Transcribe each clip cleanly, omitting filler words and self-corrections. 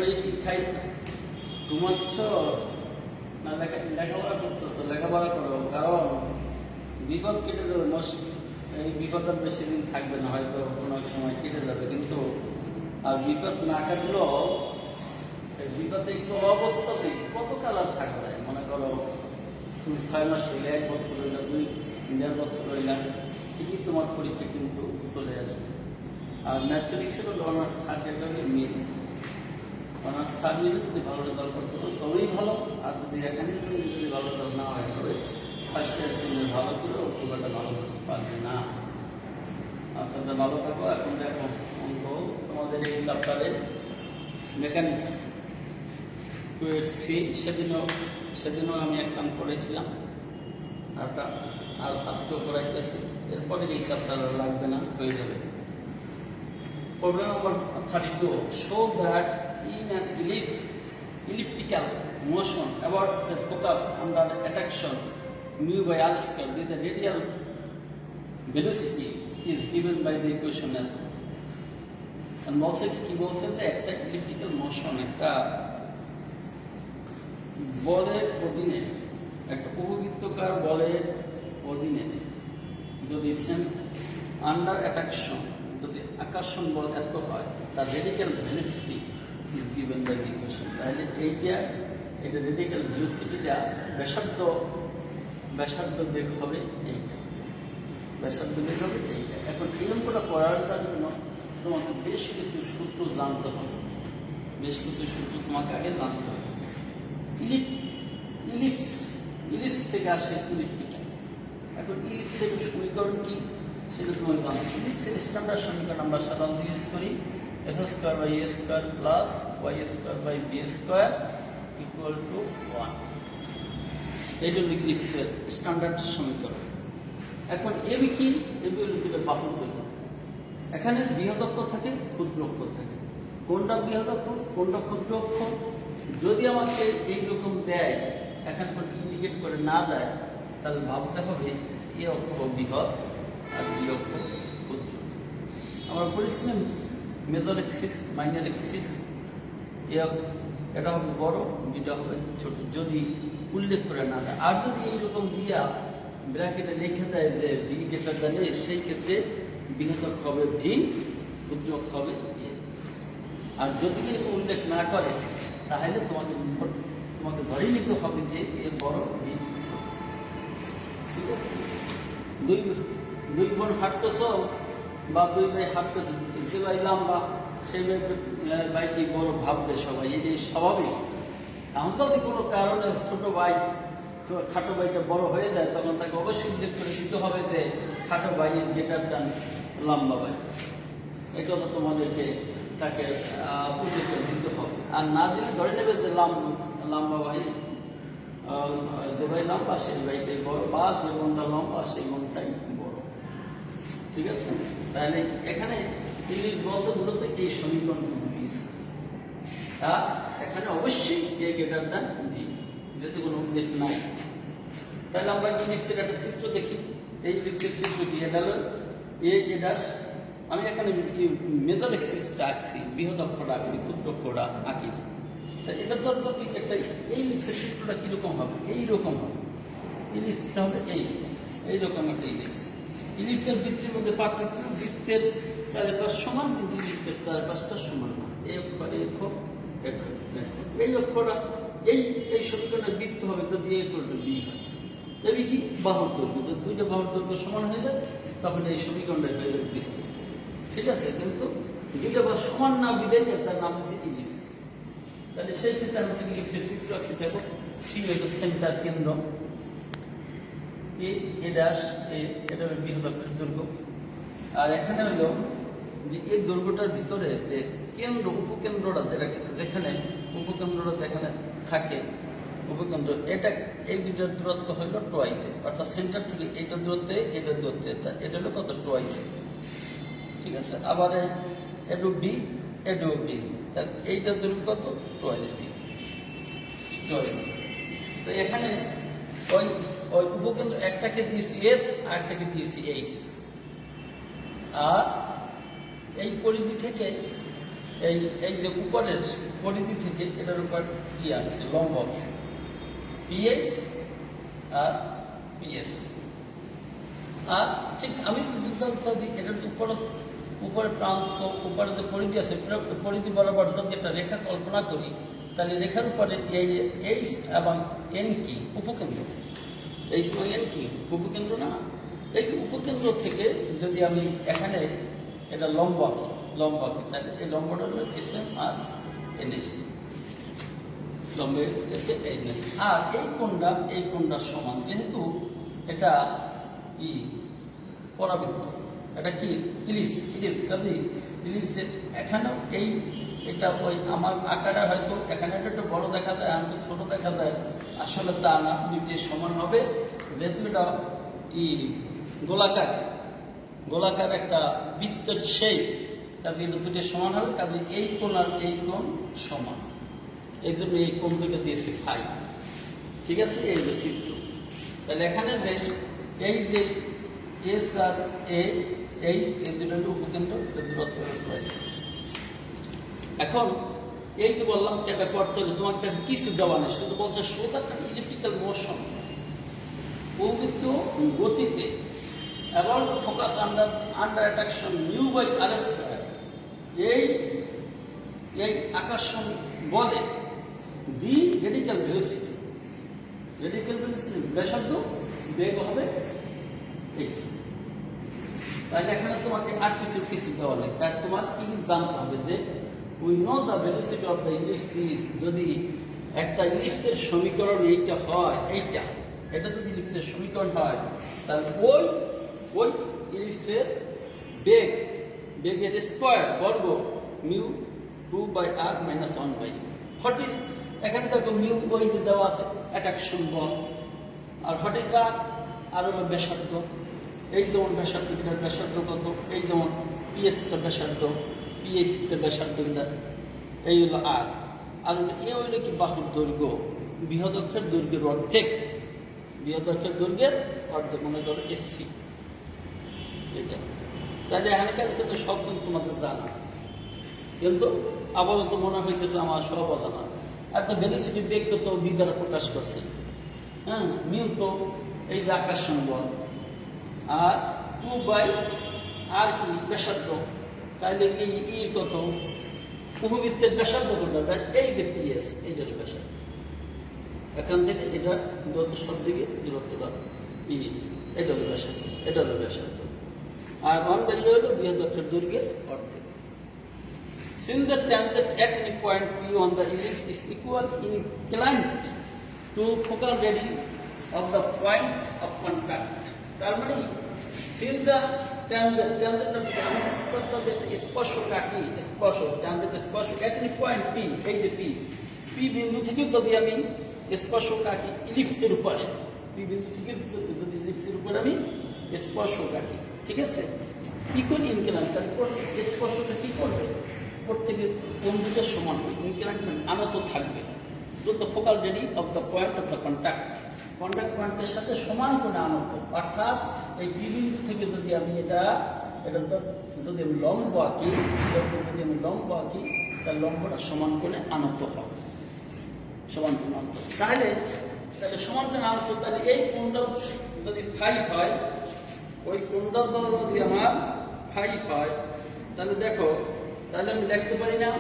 এই কি খাই ঘুমাচ্ছ না লেখাপড়া করতেছো? লেখাপড়া করো, কারণ বিপদ কেটে যাবে। এই বিপদ আর বেশি দিন থাকবে না, হয়তো কোনো এক সময় কেটে যাবে, কিন্তু আর বিপদ না কাটলেও বিপদ এই অবস্থাতে কত কাল আর থাকবে। মনে করো তুমি 6 মাস হইলে, 1 বছর হইলে, 2-1.5 বছর হইলে, ঠিকই তোমার পরীক্ষা কিন্তু চলে আসবে। আর ম্যাথমেটিক্সের honours third main, honours third নিলে যদি ভালো রেজাল্ট করতে পারো তবেই ভালো। আর যদি এখানে যদি ভালো রেজাল্ট না হয় তবে ফার্স্ট ইয়ার সেকেন্ড ভালো করে খুব একটা ভালো করতে পারবে না। আচ্ছা, ভালো থাকো। এখন দেখো অঙ্ক তোমাদের এই চ্যাপ্টারে মেকানিক্স 2/3 সেদিনও আমি এক কাম করেছিলাম, আর আজকেও করাইতেছি। এরপরে এই চ্যাপ্টার লাগবে না, হয়ে যাবে। Problem number 32. Show that in an elliptical motion about the focus under attraction mu by r square with the radial velocity is given by the equation L. And বলছে কি বলছে যে একটা ইলেকট্রিক্যাল মোশন, একটা বলের অধীনে, একটা উপবৃত্তকার বলের অধীনে যদি আন্ডার অ্যাট্রাকশন, যদি আকর্ষণ বল এত হয়, তার radical velocity is given by the equation. তাহলে এটা রেডিক্যাল ভেলোসিটিটা ব্যাসার্ধ বেগ হবে এইটা, ব্যাসার্ধ বেগ হবে এইটা। এখন এই অঙ্কটা করার জন্য তোমাকে বেশ কিছু সূত্র জানতে হবে, বেশ কিছু সূত্র তোমাকে আগে জানতে হবে। ইলিপস থেকে আসে ইলিপ্টিক্যাল। এখন ইলিপসের সমীকরণ কি সেটা তোমাকে জানতে হবে। ইলিপসের স্ট্যান্ডার্ড সমীকরণ আমরা সাধারণত ইউজ করি f² + y² = 1। এই জন্য ইলিপসের স্ট্যান্ডার্ড সমীকরণ। এখন এবি কি? এবি হলো দুটো বাহুর দৈর্ঘ্য। এখানে বৃহদক্ষ থাকে, ক্ষুদ্রক্ষ থাকে। কোনটা বৃহদক্ষ, কোনটা ক্ষুদ্রক্ষ? যদি আমাকে এইরকম দেয়, এখানে কোনো ইন্ডিকেট করে না দেয়, তাহলে ভাবতে হবে এ অক্ষ বৃহৎ আর বি অক্ষ ক্ষুদ্র। আমরা পরিশ্রম মেজর এক্সিস, মাইনর এক্সিস, এটা হবে বড়, বিটা হবে ছোট, যদি উল্লেখ করে না দেয়। আর যদি এইরকম দিয়া ব্র্যাকেটে লিখে দেয় যে বি গ্রেটার দ্যান এ, সেই ক্ষেত্রে বৃহৎ হবে ভি, ক্ষুদ্র হবে এ। আর যদি এরকম উল্লেখ না করে, তাহলে তোমাকে ধরে নিতে হবে যে এ বড়, বি ছোট। ঠিক আছে? দুই বোন হাঁটতেছ বা 2 ভাই হাঁটতেছ, যে ভাই লম্বা সেই ভাইকে বড় ভাববে সবাই, এই স্বাভাবিক। এখন যদি কোনো কারণে ছোট ভাই খাটো ভাইটা বড় হয়ে যায়, তখন তাকে অবশ্যই উল্লেখ করে দিতে হবে যে খাটো ভাই ইজ গ্রেটার দ্যান লম্বা ভাই। এটা তো তোমাদেরকে তাকে উল্লেখ করে দিতে হবে। আর না দিলে ধরে নেবে যে লম্বা ভাই, যে ভাই লম্বা সেই ভাইটাই বড়, বা যে বোনটা লম্বা সেই বোনটাই বড়। ঠিক আছে? তাহলে এখানে ইলিশ বলতে মূলত এই সমীকরণটুকু দিয়েছে। এখানে অবশ্যই এ গ্রেটার দ্যান বি, যেহেতু কোনো উল্লেখ নাই। তাহলে আমরা ইলিপসের একটা চিত্র দেখি। এই ইলিপসের চিত্রটি এটা হলো এ ড্যাশ। আমি এখানে মেজর এক্সিসটা আঁকছি, বৃহৎ অক্ষটা আঁকছি, ক্ষুদ্র অক্ষটা আঁকি। তাই এটা তো একটা এই ইলিপসের চিত্রটা কীরকম হবে? এইরকম হবে। ইলিপসটা হবে এইরকম একটা ইলিপস। ইলিপসের বৃত্তের মধ্যে পার্থক্য, বৃত্তের চারিপাশ সমান, কিন্তু ইলিপসের চারিপাশটা সমান না। এই অক্ষর, এই অক্ষর, এই অক্ষরটা, এই সমীকরণের বৃত্ত হবে যদি এ ইকুয়াল বি হয়। এবি কি? বাহুর দৈর্ঘ্য। যদি দুইটা বাহুর দৈর্ঘ্য সমান হয়ে যায়, তখন এই সমীকরণটা হয়ে যাবে বৃত্ত। ঠিক আছে? কিন্তু দুইটা বাহু সমান না বিদায়, তার নাম হচ্ছে ইলিপস। তাহলে সেই ক্ষেত্রে আমি ইলিপসের চিত্র আঁকছি। দেখো, সি হলো সেন্টার, কেন্দ্র, এ ড্যাশ, এটা হলো বৃহৎ অক্ষের দৈর্ঘ্য। আর এখানে হলো যে এই দৈর্ঘ্যটার ভিতরে যে কেন্দ্র, উপকেন্দ্রটা যেখানে থাকে, উপকেন্দ্র, এটা এই দুইটার দূরত্ব হইল টোয়াইতে, অর্থাৎ সেন্টার থেকে এইটার দূরত্বে এইটার দূরত্বে, এটা হলো কত? টোয়াইতে। ঠিক আছে? আবার এডু ডি, তাহলে এইটার দূরত্ব কত? টোয়াইতে ডি। তো এখানে ওই উপকেন্দ্র একটাকে দিয়েছি এস, আর একটাকে দিয়েছি এইচ। আর এই পরিধি থেকে এই এই যে উপরের পরিধি থেকে এটার উপর কি আসছে লম্ব আছে পিএস আর পিএস। আর ঠিক আমি যদি এটার উপরে প্রান্ত উপরে যে পরিধি আছে পরিধি বরাবর যদি একটা রেখা কল্পনা করি তাহলে রেখার উপরে এই এইচ এবং এন কি উপকেন্দ্র, এইচ এবং এন কি উপকেন্দ্র না? এই উপকেন্দ্র থেকে যদি আমি এখানে এটা লম্ব আঁকি তাহলে এই লম্বটা হলো এস এম আর এনএস, লম্বে এসে এনএস। আর এই কোণটা সমান, যেহেতু এটা ই পরাবৃত্ত, এটা কি ইলিপস কাজে ইলিপসের এখানেও এটা ওই আমার আকারে হয়তো এখানে একটু বড় দেখা যায় আর ছোট দেখা যায়, আসলে তা না, দুইটি সমান হবে। যেহেতু এটা গোলাকার একটা বৃত্তের শেপ, কাজে এটা দুটি সমান হবে, কাজে এই কোণ আর এই কোণ সমান, এই জন্য এই কোণ দুটো দিয়েছে ফাই। ঠিক আছে, এই যে চিত্র। তাহলে এখানে এই যে এস আর এইচ এই দুটো উপকেন্দ্র দূরত্ব রয়েছে। এখন এই যে বললাম এটা করতে হবে, তোমার কিছু দেওয়া নেই, শুধু বলছে সোজা ইলেকট্রিক্যাল মোশন প্রবৃত্ত গতিতে এবং focus under attraction mu by r square, এই আকর্ষণ বলে দি রেডিক্যাল ভেলোসিটি ব্যাসার্ধ বেগ হবে এইটা। তাহলে এখানে তোমাকে আর কিছু দেওয়া নেই, তাই তোমার কি জানতে হবে যে we know the velocity of the ellipse is, যদি একটা ইলিপসের সমীকরণ এইটা হয়, এটা যদি ইলিপসের সমীকরণ হয় তাহলে ওই ইলিপসের বেগের স্কয়ার বর্গ mu 2/r - 1/u। What is, এখানে দেখো মিউ ওই দেওয়া আছে অ্যাট্রাকশন বল, আর হোয়াট ইজ দ্য, আর হলো ব্যাসার্ধ। এই যেমন ব্যাসার্ধ কত, এই যেমন পিএসটা ব্যাসার্ধ, পিএসটা ব্যাসার্ধ কিনা, এই হলো আর এ হইলো কি বাহুর দৈর্ঘ্য, বৃহদক্ষের দৈর্ঘ্যের অর্ধেক, মনে করো এসসি এটা। তাহলে এখানে কিন্তু সব কিন্তু তোমাদের জানা, কিন্তু আপাতত মনে হইতেছে আমার সব অজানা। আর তো ভেলোসিটি বেগকে তো বি দ্বারা প্রকাশ করছে, হ্যাঁ, মিউ তো এই যে আকর্ষণ বল, আর 2/r কি ব্যাসার্ধ, তাহলে এই কত উপবৃত্তের ব্যাসার্ধ কত, এই যে পিএস, এই যে ব্যাসার্ধ, এখান থেকে এটা দূরত্ব সব দিকে দূরত্বটা এটা হলো ব্যাসার্ধ, আর 1/u হলো বৃহদক্ষের দৈর্ঘ্যের অর্ধেক। Since the tangent at any point P on the ellipse is equal inclined to focal radius of the point of contact, তার মানে since the tangent স্পর্শক at any point P, এই যে P বিন্দু থেকে যদি আমি স্পর্শক আঁকি ইলিপসের উপরে, P বিন্দু থেকে যদি ইলিপসের উপরে আমি স্পর্শক আঁকি, ঠিক আছে, ইকুয়ালি ইনক্লাইন, তারপর স্পর্শটা কি করবে, প্রত্যেকের কোণ দুটো সমান হবে, ইনক্লাইনমেন্ট আনত থাকবে, যত focal radius of the point of the contact পয়েন্টের সাথে সমান কোণে আনত। অর্থাৎ এই বি বিন্দু থেকে যদি আমি এটা যদি আমি লম্ব আঁকি, তাহলে লম্বটা সমান কোণে আনত হবে, সমান কোণে আনত। তাহলে সমান কোণে আনত, তাহলে এই কোণটা যদি ফাই হয়, ওই কোণটা যদি আমার ফাই হয়, তাহলে দেখো, তাহলে আমি লিখতে পারি না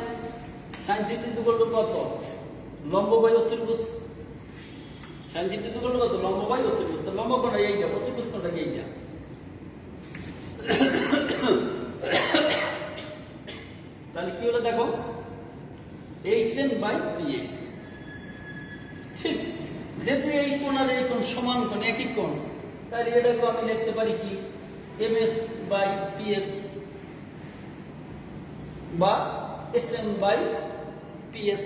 সাইন থিটা ইকুয়াল টু কত, লম্ব বাই অতিভুজ, সাইন থিটা ইকুয়াল টু কত, লম্ব বাই অতিভুজ। তো লম্ব কোণটা এইটা, অতিভুজ কোণটা এইটা। তাহলে কি হলো দেখো, hn বাই ph। ঠিক, যেহেতু এই কোণ আর এই কোণ সমান কোণ, একই কোণ, তাহলে এটাকে আমি লিখতে পারি কি ms বাই ps বা sm বাই ps।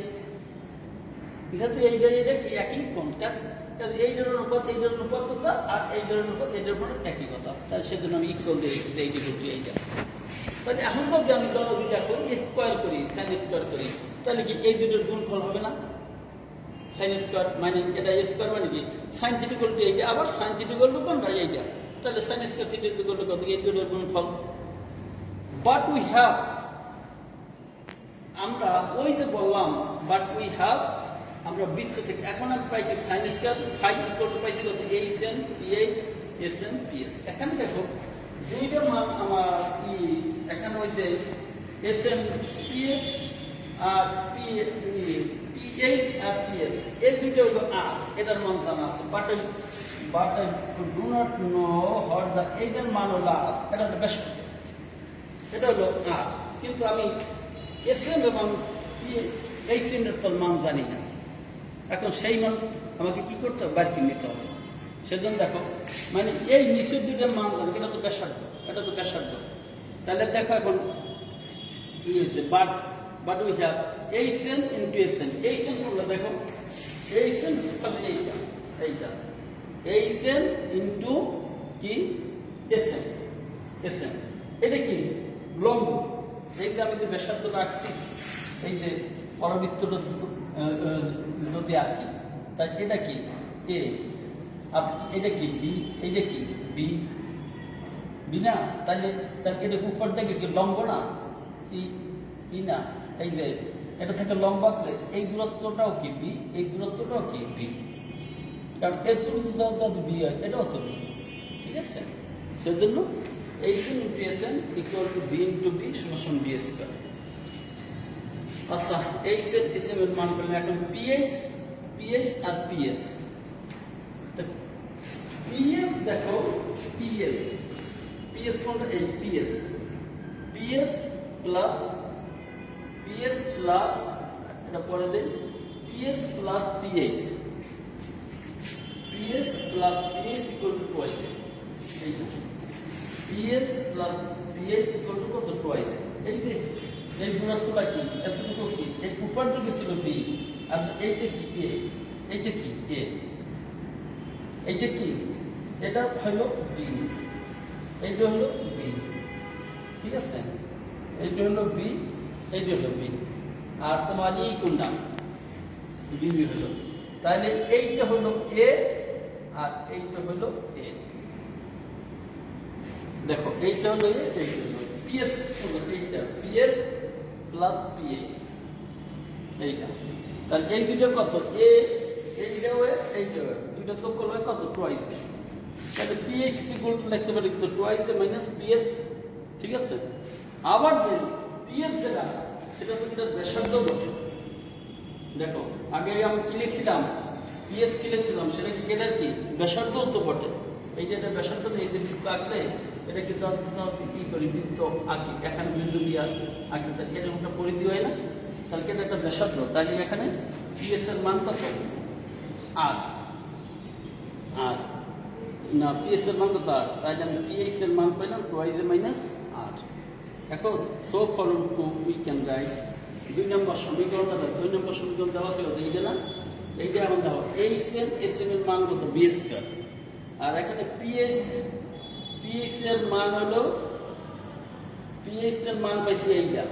যেহেতু এইটা কি একই কোণ, কারণ এইটার অনুপাত আর এইটার অনুপাত একই কথা, তাহলে সেজন্য আমি ইকুয়াল দিয়ে এইটা। তাহলে এখন যদি আমি দুইটা করি স্কোয়ার করি, সাইন স্কোয়ার করি, তাহলে কি এই দুটোর গুণফল হবে না? সাইন স্কোয়ার মানে এটা স্কোয়ার মানে কি সাইন থিটা ইকুয়াল টু এইটা, আবার সাইন থিটা ইকুয়াল টু কোনটা এইটা, তাহলে sine square theta equal to কত, এই দুটোর গুণফল। বাট উই হ্যাভ আমরা ওই যে বললাম বাট উই হ্যাভ, আমরা বৃত্ত থেকে এখন আমি পাইছি sine square phi equal to পাইছি কত H N PH S N PS. এখানে দেখো দুইটা মান আমার এখানে ওই যে এস এন পিএস আর পিএইচ আর পিএস এই দুইটা হলো আর, এটার মান জানা আছে, but I do not know what the এইটার মান হলো আর, এটা হলো বেশ, এটা হলো আর, কিন্তু আমি এস এন এবং এইচ এন এর তোর মান জানি না। এখন সেই মান আমাকে কি করতে হবে, বাড়ি নিতে হবে। সেজন্য দেখো মানে এই নিচের দুইটার মান জানি, এটা তো ব্যাসার্ধ, এটা তো ব্যাসার্ধ। তাহলে দেখো এখন কি হয়েছে, but we have H N into S N. H N করলে দেখো এইচ এন তাহলে এইটা এইচ এন ইন্টু কি এস এন, এটা কি লম্ব। এই যে আমি যে ব্যাসার্ধ রাখছি, এই যে পরবৃত্তটা যদি আঁকি, তাই এটা কি এ, আর এটা কি বি, এইটা কি বি না, তাহলে এটা উপর থেকে কি লম্ব না, ই না, এই যে এটা থেকে লম্ব আঁকলে এই দূরত্বটাও কি বি, এই দূরত্বটাও কি বি, কারণ এর যদি বি হয় এটাও তো বি, ঠিক আছে। সেজন্য H N into S N equal to B into B সমান বি স্কয়ার। আচ্ছা, এইচ এন এস এন এর মান করলে এখন পিএইচ আর পিএস। পিএস দেখো পিএস কোনটা, এই পিএস প্লাস এটা পরে দেই PS plus PH equal to two I. PS plus PH equal to কত, টু আই। এই যে এই দূরত্বটা কি, এতটুকু কি, এই উপর দিকে ছিল বি, আর এইটা কি এ, এইটা কি এ, এইটা কি, এটা হলো বি, এইটা হলো বি, ঠিক আছে। এইটা হলো বি, এইটা হলো বি, আর তোমার এই কোনটা বি হলো, তাহলে এইটা হলো এ আর এইটা হলো এ। দেখো এইটা হলো এ, এইটা হলো পিএস, এইটা পিএস প্লাস পিএইচ, এইটা, তাহলে এই দুটো কত এ, এইটাও এইটাও দুইটা তো করলে কত, টুয়াইস। তাহলে পিএইচ ইকুয়াল টু লিখতে পারি তো টুয়াইস মাইনাস পিএস, ঠিক আছে। আবার যে পিএস যেটা, সেটা তো এটা ব্যাসার্ধ বটে। দেখো আগে আমি কি লিখছিলাম, পিএস কি লিখছিলাম, সেটা কি এটার কি ব্যাসার্ধ তো বটে। এই যে এটা ব্যাসার্ধ, এই যে বৃত্ত আঁকলে এটা কিন্তু কি করি, বৃত্ত আঁকি, এখানে বিন্দু দিয়ে আঁকি, তাহলে এটা একটা পরিধি হয় না, তাহলে এটা একটা ব্যাসার্ধ। তাই এখানে পিএস এর মান কত, আর না পিএস এর মান কত, আর তাই আমি পিএইচ এর মান পাইলাম টুয়াইস মাইনাস আর। এখন সো ফলন টু উই ক্যান রাইট 2 নম্বর সমীকরণটা, 2 নম্বর সমীকরণ দেওয়া ছিল এই যে না, এইটা এখন দেখো এইচ এন এস এন এর মান কত, বি স্কয়ার, আর এখানে পিএইচ এর মান হলো, পিএইচ এর মান পাইছি এইটা,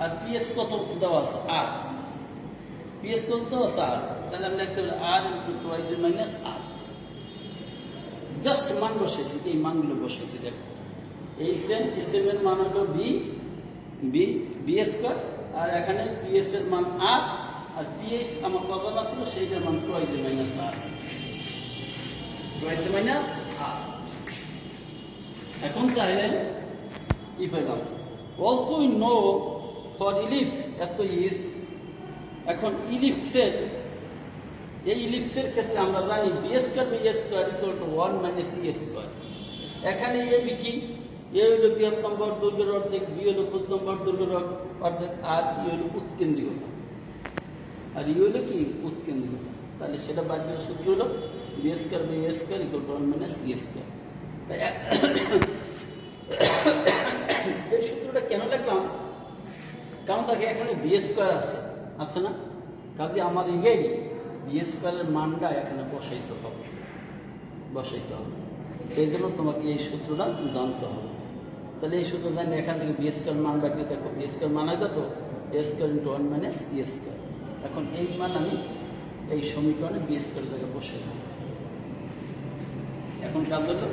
আর পিএস কত দেওয়া আছে আর, পিএস কত দেওয়া আছে আর, তাহলে আমরা লিখতে পারি আর ইন্টু টুয়াইস মাইনাস আর। জাস্ট মান বসেছি, এই মানগুলো বসেছি। দেখো এইচ এন এস এন এর মান হলো বি স্কয়ার, আর এখানে পিএস এর মান আর পিএইচ আমার কত ছিল, সেইটার মান twice minus r, minus r. এখন চাইলে ই পেলাম also we know for ellipse, এত ইস। এখন ইলিপসের, এই ইলিপসের ক্ষেত্রে আমরা জানি B square by A square equal to 1 minus E square. এখানে এ বি কি, এ হলো বৃহত্তম বাহুর দৈর্ঘ্যের অর্ধেক, বি হলো ক্ষুদ্রতম বাহুর দৈর্ঘ্যের অর্ধেক, আর ই হলো উৎকেন্দ্রিকতা, আর ই হলো কি উৎকেন্দ্রিকতা। তাহলে সেটা বাদ সূত্র হলো B square by A square equal to 1 minus E square. এই সূত্রটা কেন লিখলাম, কারণ দেখে এখানে বি স্কয়ার আছে না, কাজে আমার এই বি স্কয়ারের মানটা এখানে বসাইতে হবে, সেই জন্য তোমাকে এই সূত্রটা জানতে হবে। তাহলে এই সূত্র জানলে এখান থেকে বি স্কয়ার মান বাকি, দেখো বি স্কয়ার মান হয় কত, A square into 1 minus E square. এখন এই মান আমি এই সমীকরণে বি স্কয়ার থেকে বসাই দেব। এখন কাজ হলো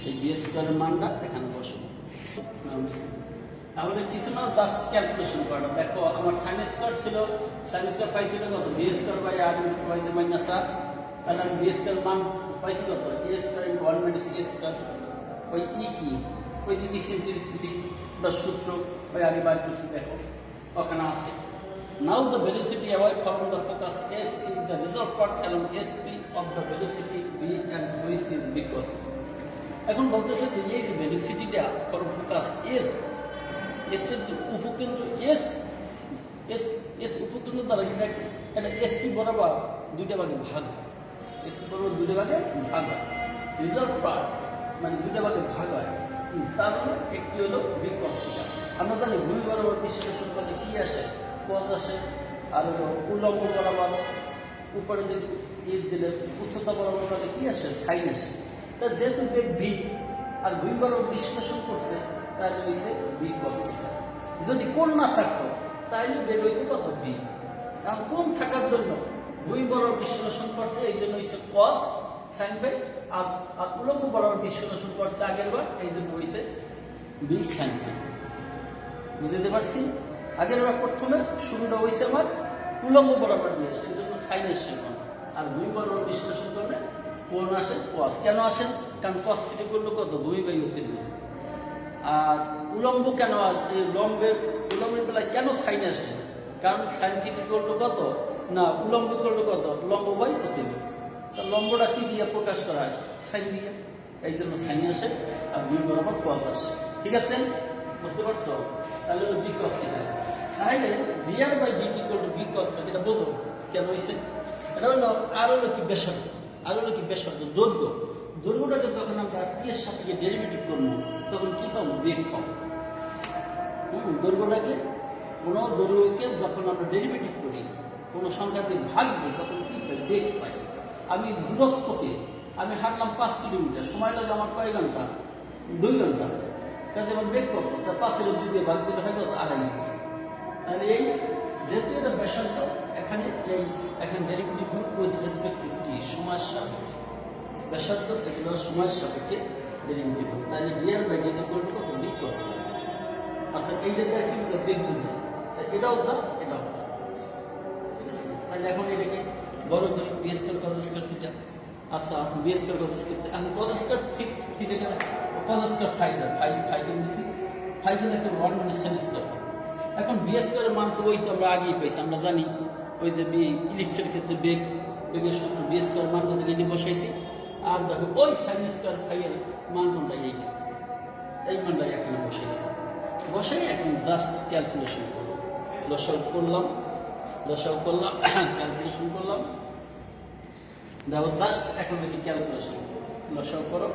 এই বি স্কয়ারের মানটা এখানে বসাবো। আমাদের কিছু না জাস্ট ক্যালকুলেশন করা। দেখো আমার সাইন স্কয়ার ছিল, সাইন স্কয়ার পাইছিল কত B square by R by minus R, তাহলে আমি বি স্কয়ার মান পাইছি কত A square into 1 minus A square. ওই ই কি ওই দিকে সিম্পলিসিটি বা সূত্র ওই আগে বার করছি, দেখো ওখানে আছে। Now the velocity away from the focus S is the resolved part along SP of the velocity B and which is because. এখন বলতেছে যে এই যে ভেলোসিটিটা ফ্রম ফোকাস এস, এসের যে উপকেন্দ্র এস, এস উপকেন্দ্র দ্বারা এটা এসপি বরাবর দুইটা ভাগে ভাগ হয়, এসপি বরাবর দুইটা ভাগে ভাগ হয়, রিজলভ পার্ট মানে দুইটা ভাগে ভাগ হয়। তার হলো একটি হলো বি কস থিটা। আমরা জানি ভূমি বরাবর বিশ্লেষণ করলে কি আসে, কজ আসে, আর হলো উলম্ব বরাবর উপরের দিকে ইট দিলে উচ্চতা বরাবর করলে কি আসে, সাইন আসে। তা যেহেতু বেগ ভি আর ভূমি বরাবর বিশ্লেষণ করছে তাহলে হয়েছে বি কস থিটা। যদি কোণ না থাকতো তাহলে বেগ হইতে কত বি, কারণ কোণ থাকার জন্য ভূমি বরাবর বিশ্লেষণ করছে এই জন্য হয়েছে কস সাইন বাই, আর উলম্ব বরাবর বিশ্লেষণ করছে আগের বার এই জন্য হয়েছে বি সাইন বাই। বুঝতে পারছি? আগের বার প্রথমে শুরুটা হয়েছে আমার উলম্ব বরাবর দিয়ে সেই জন্য সাইন এসছে কোণ, আর ভূমি বরাবর বিশ্লেষণ করলে কোণ আসে কস। কেন আসে? কারণ কস থিটা করলো কত 2/3। আর উলম্ব কেন আসে, উলম্বের বেলায় কেন সাইন আসে? কারণ সাইন থিটা করলো কত না উলম্ব করলো কত লম্ব বাই 32। তা লম্বটা কি দিয়ে প্রকাশ করা হয়, সাইন দিয়ে, এই জন্য সাইন আসে আর দুই বরাবর কস আসে। ঠিক আছে, বুঝতে পারছো? তাহলে হলো বি কস থিটা। তাহলে DR by DT equal to B cos theta, এটা বোঝো কেন হয়েছে? এটা হলো আর হলো কি ব্যাসার্ধ, আর হলো কি ব্যাসার্ধ দৈর্ঘ্য। দৈর্ঘ্যটাকে যখন আমরা টি এর সাপেক্ষে ডেরিভেটিভ করবো তখন কি পাবো, বেগ পাবো। দৈর্ঘ্যটাকে কোনো দৈর্ঘ্যকে যখন আমরা ডেরিভেটিভ করি, কোনো সংখ্যা দিয়ে ভাগ দিই, তখন কি পাই, বেগ পাই। আমি দূরত্বকে আমি হাঁটলাম 5 কিলোমিটার, সময় লাগে আমার কয় ঘন্টা, 2 ঘন্টা, কাজে আমার বেগ কত, তার 5-এর 2 দিয়ে ভাগ দিলে হয় কত, 2.5 ঘন্টা। তাহলে এই যেহেতু এটা ব্যাসার্ধ, এখানে ডেরিভেটিভ উইথ রেসপেক্ট টু টি, সময়ের সাপেক্ষে ব্যাসার্ধ, এগুলো সময়ের সাপেক্ষে ডেরিভেটিভ। তাহলে ডিআর বাই ডিটি করলে কত, বি কস থিটা। অর্থাৎ এইটা দ্বারা কি বুঝা, বেগ বুঝা। তাই এটাও যা এটাও যা। ঠিক আছে, তাহলে এখন এটাকে বড় করি, B square cos square theta. আচ্ছা বি স্কয়ার কজ স্কয়ার, আমি cos square theta cos square phi কেন দিছি, ফাই কেন একটা 1 মাইনাস সাইন স্কয়ার। এখন বি স্কয়ারের মান তো ওই তো আমরা আগেই পাইছি, আমরা জানি ওই যে বি ইলিপসের ক্ষেত্রে বেগের সূত্র বি স্কয়ার মান কত দিয়ে বসাইছি। আর দেখো ওই সাইন স্কয়ার ফাইয়ের মান কোনটা, এইটা, এই মানটাই এখানে বসাইছি। বসাই এখন জাস্ট ক্যালকুলেশন করবো, লসাগু করলাম ক্যালকুলেশন করলাম। দেখো জাস্ট এখন এটি ক্যালকুলেশন, লসাগু করো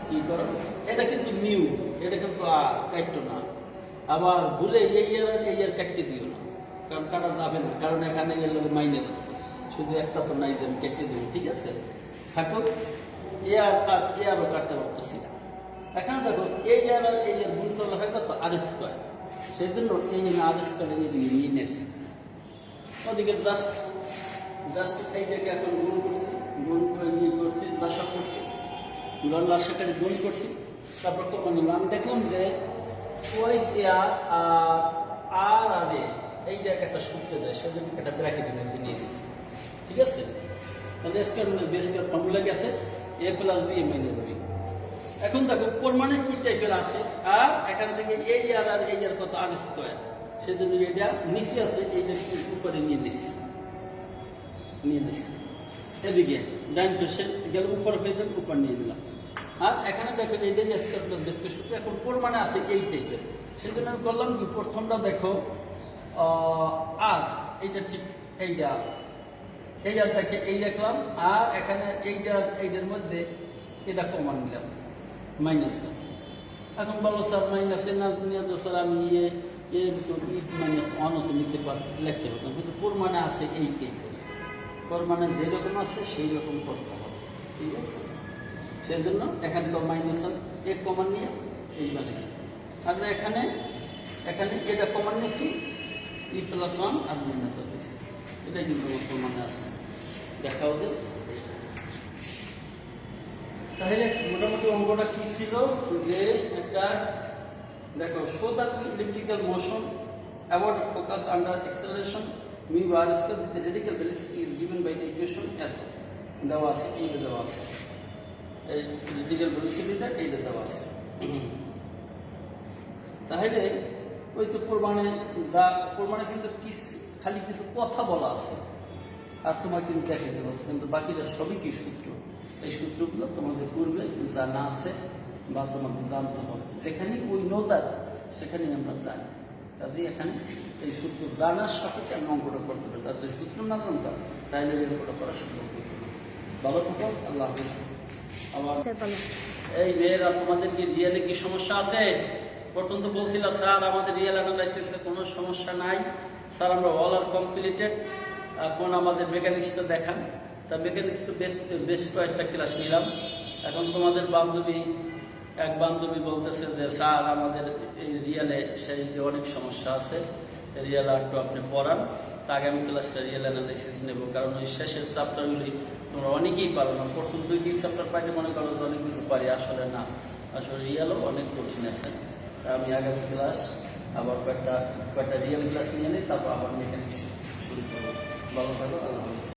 কি করো, এটা কিন্তু নিউ, এটা কিন্তু কাটতো না। আবার ভুলে এই ইয়ার কাটতে দিও না, কারণ কাটা যাবে না, কারণ এখানে গেলে মাইনাস আছে, শুধু একটা তো নাই, আমি কেটে দেবো। ঠিক আছে, থাকো আরও কাটতে পারতেছি না। এখানে দেখো এই আর গুণ করলে হয় কত, আর স্কোয়ার, সেই জন্য এই আর স্কোয়ার নিয়ে নিয়েছি। ওদিকে জাস্ট এইটাকে এখন গুণ করছি, গুণ করে ইয়ে করছি, লসা করছি, লসাটাকে গুণ করছি, তারপর কমন নিলাম। আমি দেখলাম যে ওয়াইস এয়ার আর আর এ এইটা একটা সূত্র দেয়, সেজন্য একটা ব্র্যাকেটের মধ্যে নিয়েছি। ঠিক আছে, তাহলে স্কোয়ার মানে বি স্কোয়ার ফর্মুলা গেছে, এ plus B A minus B. এখন দেখো পরিমাণে কি টাইপের আছে, আর এখান থেকে এই আর কত, আর স্কোয়ার, সেজন্য এটা নিচে আছে, এইটা উপরে নিয়ে দিচ্ছি। এদিকে ডাইন পাশে গেলে উপর হয়ে যাবে, উপর নিয়ে নিলাম। আর এখানে দেখো যে এইটাই স্কোয়ার প্লাস বি স্কোয়ার সূত্র, এখন পরিমাণে আছে এই টাইপের, সেজন্য আমি করলাম কি, প্রথমটা দেখো আর এইটা ঠিক এইটা, এই আরটাকে এই রাখলাম, আর এখানে এইটার মধ্যে এটা কমান নিলাম মাইনাস। এখন বলো স্যার মাইনাসে না নিয়ে তো স্যার আমি মাইনাস 1 তো লিখতে পারতাম, কিন্তু পরিমাণে আছে এই টাইপের, পরিমাণে যেরকম আছে সেই রকম করতে হবে। ঠিক আছে, সেই জন্য এখানে তো মাইনাস এক কমান নিয়ে এই বানিয়েছি। আর এখানে এটা কমান নিয়েছি, ই প্লাস 1 আর মাইনাস দিয়েছি, এটাই কিন্তু পরিমাণে আছে। দেখা ওদের তাহলে মোটামুটি অঙ্কটা কি ছিল, যে একটা দেখো, show that electrical motion about focus under acceleration mu r square with radical velocity is given by the equation এত দেওয়া আছে, এইটা দেওয়া আছে, এই রেডিক্যাল ভেলোসিটিটা এইটা দেওয়া আছে। তাহলে ওই তো প্রমাণে কিন্তু খালি কিছু কথা বলা আছে, আর তোমার কিন্তু দেখে দেওয়া আছে, কিন্তু বাকিটা সবই কি সূত্র। এই সূত্রগুলো তোমাদের পূর্বে জানা আছে বা তোমাকে জানতে হবে। যেখানে ওই নো দ্যাট সেখানেই আমরা জানি। কাজে এখানে এই সূত্র জানার সাপেক্ষে আমি অঙ্কটা করতে পারি। তার যদি সূত্র না জানতাম তাহলে এই অঙ্কটা করা সম্ভব হতো না। ভালো থাকো, আল্লাহ হাফিজ। আবার এই মেয়েরা, তোমাদের কি রিয়েলে কি সমস্যা আছে? প্রথম তো বলছিলাম স্যার আমাদের রিয়েল অ্যানালাইসিসে কোনো সমস্যা নাই স্যার, আমরা অল আর কমপ্লিটেড। এখন আমাদের মেকানিক্সটা দেখান। তা মেকানিক্স তো বেশ কয়েকটা ক্লাস নিলাম। এখন তোমাদের এক বান্ধবী বলতেছে যে স্যার আমাদের এই রিয়েলে সেই যে অনেক সমস্যা আছে, রিয়েল আর্টটা আপনি পড়ান। তা আগামী ক্লাসটা রিয়েল অ্যানালাইসিস নেব, কারণ ওই শেষের চ্যাপ্টারগুলি তোমরা অনেকেই পারো না। প্রথম 2-3 চ্যাপ্টার পাইলে মনে করো যে অনেক কিছু পারি, আসলে না, আসলে রিয়েলও অনেক কঠিন আছে। আমি আগামী ক্লাস আবার কয়েকটা রিয়েল ক্লাস নিয়ে নিই, তারপর আবার মেকানিক্স শুরু করবো। ভালো থাকো, আল্লাহ হাফেজ।